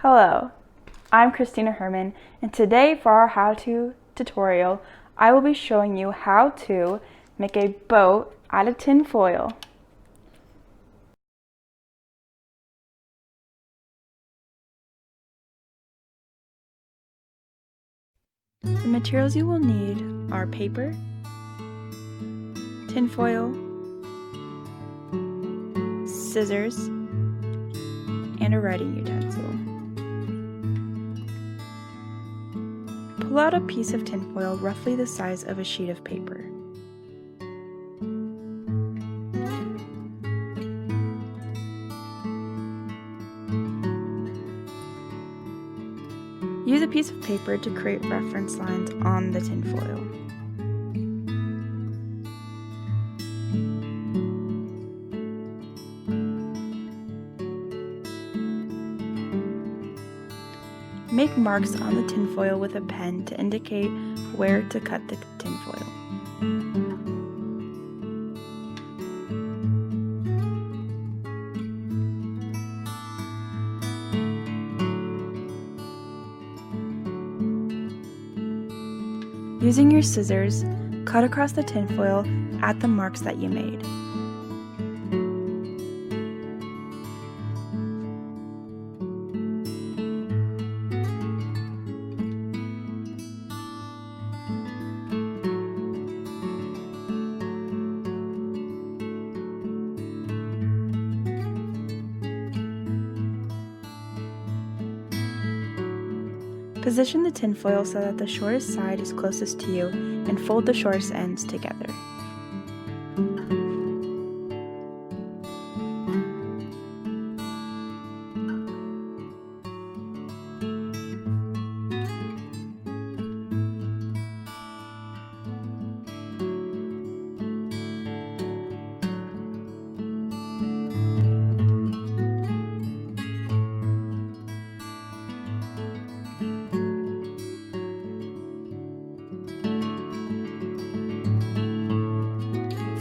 Hello, I'm Christina Herman, and today for our how-to tutorial, I will be showing you how to make a boat out of tin foil. The materials you will need are paper, tin foil, scissors, and a writing utensil. Pull out a piece of tinfoil roughly the size of a sheet of paper. Use a piece of paper to create reference lines on the tinfoil. Make marks on the tinfoil with a pen to indicate where to cut the tinfoil. Using your scissors, cut across the tinfoil at the marks that you made. Position the tinfoil so that the shortest side is closest to you and fold the shortest ends together.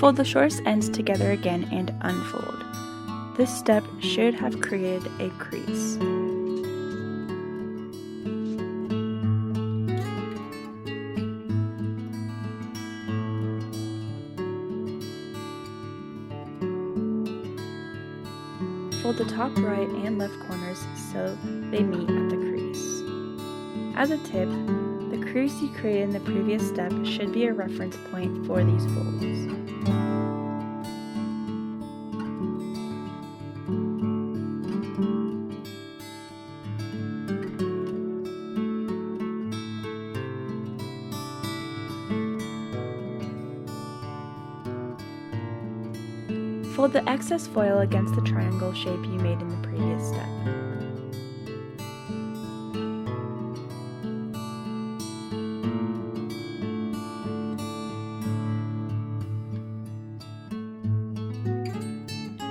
Fold the shortest ends together again and unfold. This step should have created a crease. Fold the top right and left corners so they meet at the crease. As a tip, the crease you created in the previous step should be a reference point for these folds. Fold the excess foil against the triangle shape you made in the previous step.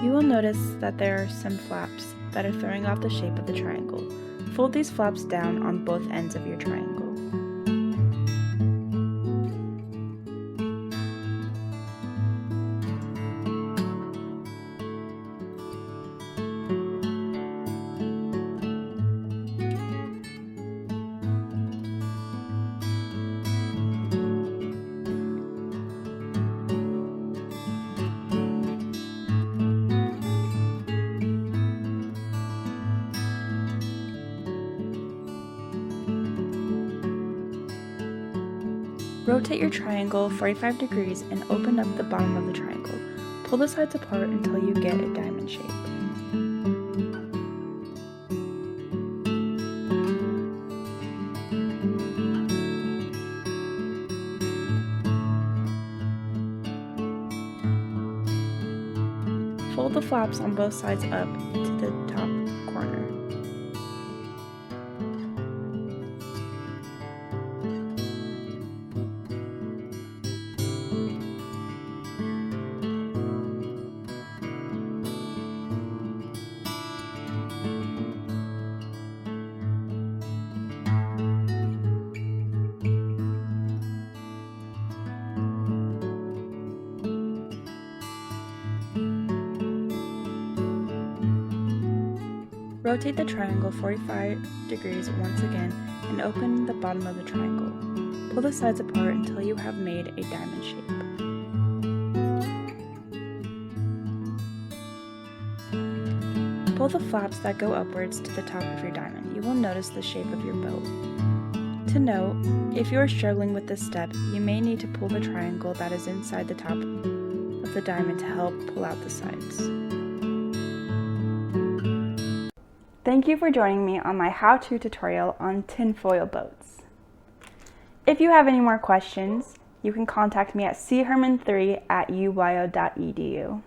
You will notice that there are some flaps that are throwing off the shape of the triangle. Fold these flaps down on both ends of your triangle. Rotate your triangle 45 degrees and open up the bottom of the triangle. Pull the sides apart until you get a diamond shape. Fold the flaps on both sides up to the top corner. Rotate the triangle 45 degrees once again and open the bottom of the triangle. Pull the sides apart until you have made a diamond shape. Pull the flaps that go upwards to the top of your diamond. You will notice the shape of your boat. To note, if you are struggling with this step, you may need to pull the triangle that is inside the top of the diamond to help pull out the sides. Thank you for joining me on my how-to tutorial on tinfoil boats. If you have any more questions, you can contact me at cherman3@uyo.edu.